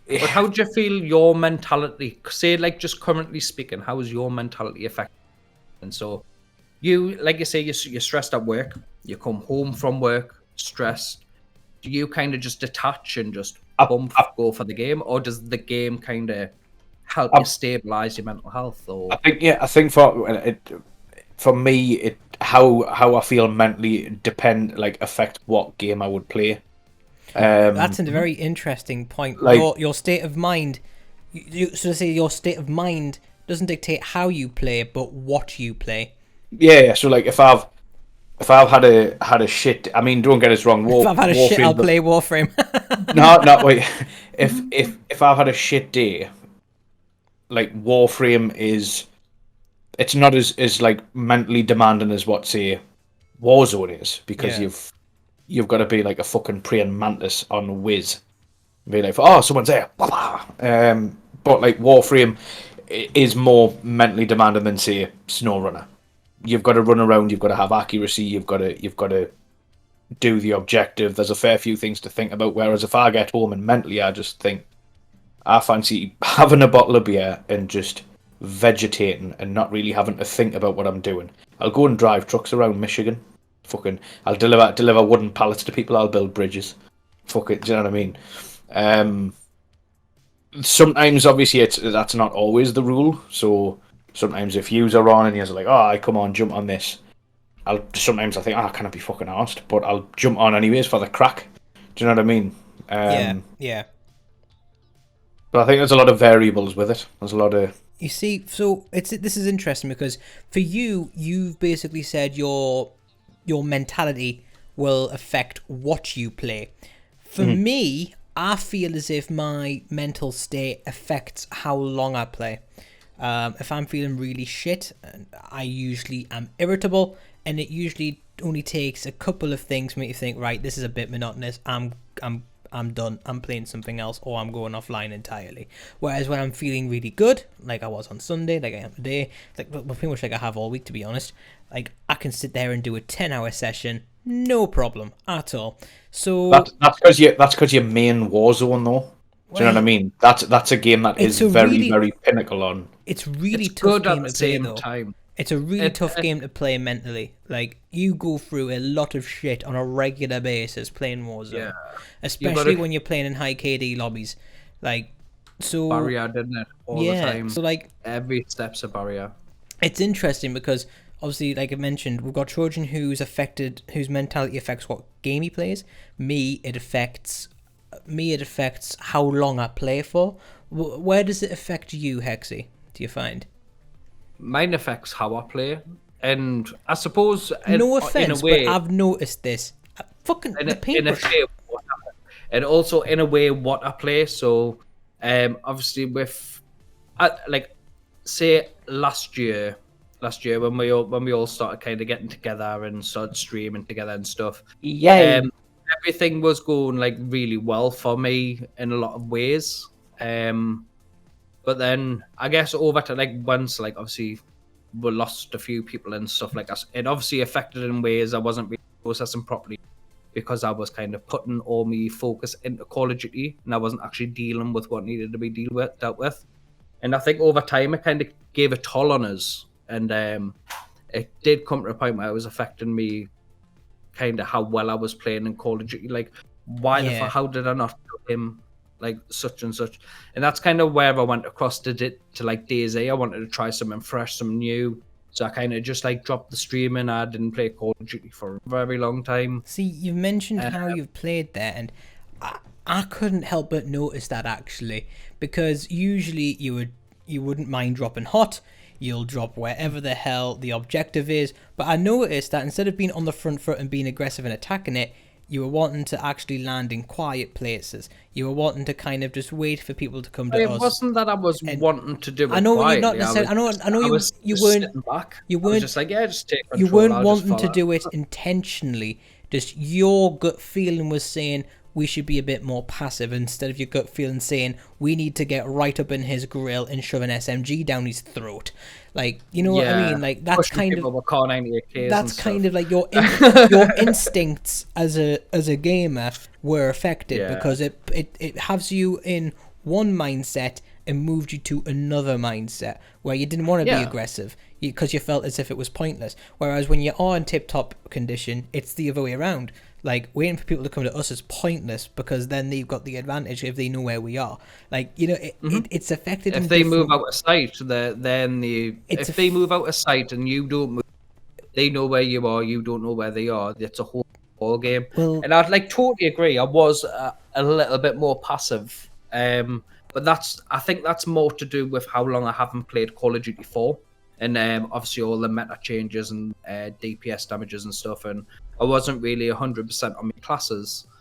But how do you feel your mentality, say, like, just currently speaking, how is your mentality affected? And so you, like you say, you're stressed at work, you come home from work stressed. Do you kind of just detach and just I, I, go for the game, or does the game kind of help you I, stabilize your mental health? I Or think yeah, I think for me it how I feel mentally affect what game I would play. That's a Mhm. very interesting point. Like Your state of mind, so to say, your state of mind doesn't dictate how you play, but what you play. yeah, so like if I've had a shit, I mean, don't get us wrong, If I've had a shit, I'll Warframe, play Warframe. no, wait, if I've had a shit day, like Warframe is, it's not as like mentally demanding as what say Warzone is, because Yeah. you've got to be like a fucking praying mantis on Wiz, be like, oh, someone's there, but like Warframe is more mentally demanding than say SnowRunner. You've got to run around, you've got to have accuracy, you've got to do the objective. There's a fair few things to think about. Whereas if I get home and mentally I just think I fancy having a bottle of beer and just vegetating and not really having to think about what I'm doing. I'll go and drive trucks around Michigan. Fucking, I'll deliver wooden pallets to people. I'll build bridges. Fuck it, do you know what I mean? Um, Sometimes, obviously, that's not always the rule. So sometimes if yous are on and you're like, "Oh, I come on, jump on this," I think, "Ah, can I be fucking arsed?" But I'll jump on anyways for the crack. Do you know what I mean? Yeah, Um, yeah. but I think there's a lot of variables with it. There's a lot of You see, so this is interesting because for you, you've basically said your mentality will affect what you play. For Mhm. me, I feel as if my mental state affects how long I play. If I'm feeling really shit, I usually am irritable, and it usually only takes a couple of things for me to think, right, this is a bit monotonous. I'm done. I'm playing something else, or I'm going offline entirely. Whereas when I'm feeling really good, like I was on Sunday, like I am today, like pretty much like I have all week to be honest, like I can sit there and do a 10-hour session, no problem at all. So, that's because your main Warzone though. Do you know what I well, mean? That's a game that is it's a very really very pinnacle on. it's really it's tough good at game the to play same though. time. It's a really It, tough it game to play mentally. Like you go through a lot of shit on a regular basis playing yeah, Warzone, you got to especially when you're playing in high KD lobbies. Like so, barrier, didn't it? All the yeah. time. So like Every step's a barrier. it's interesting because obviously, like I mentioned, we've got Trojan whose mentality affects what game he plays. Me, it affects how long I play for. Where does it affect you, Hexy? Do you find? Mine affects how I play, and I suppose No in a offense, but way, I've noticed this. Fucking the in a paintbrush. way, and also in a way what I play. So, obviously with, like, say last year when we all started kind of getting together and started streaming together and stuff, Yay! um, everything was going like really well for me in a lot of ways. Um, but then I guess over to like once like obviously we lost a few people and stuff like that, it obviously affected in ways I wasn't really processing properly because I was kind of putting all my focus into Call of Duty and I wasn't actually dealing with what needed to be dealt with. And I think over time it kind of gave a toll on us, and it did come to a point where it was affecting me kind of how well I was playing in Call of Duty. Like, why the fuck? Yeah. How did I not do him like such and such? And that's kind of where I went across to like DayZ. I wanted to try something fresh, something new. So I kind of just like dropped the streaming. I didn't play Call of Duty for a very long time. See, you've mentioned Uh, how you've played there, and I couldn't help but notice that actually, because usually you wouldn't mind dropping hot. You'll drop wherever the hell the objective is. But I noticed that instead of being on the front foot and being aggressive and attacking it, you were wanting to actually land in quiet places. You were wanting to kind of just wait for people to come to it us. wasn't that I was And wanting to do I it know you're not quietly. necessarily. I know I you. was You just weren't. sitting back. You I was weren't. just like, yeah, just take You control. weren't I'll just wanting to follow. do it intentionally. Just your gut feeling was saying we should be a bit more passive instead of your gut feeling saying we need to get right up in his grill and shove an SMG down his throat. Like, you know what I Yeah, mean? Like that's pushing kind of people with Car 98Ks and that's kind stuff. of like your instincts as a gamer were affected Yeah. because it has you in one mindset and moved you to another mindset where you didn't want to be Yeah. aggressive because you felt as if it was pointless. Whereas when you are in tip-top condition, it's the other way around. Like, waiting for people to come to us is pointless because then they've got the advantage if they know where we are. Like, you know, it's affected in If they move different... out of sight, then It's if they move out of sight and you don't move, they know where you are. You don't know where they are. It's a whole ball game. Well, And I'd like totally agree. I was a little bit more passive, but I think that's more to do with how long I haven't played Call of Duty 4, and obviously all the meta changes and DPS damages and stuff. And I wasn't really 100% on my classes.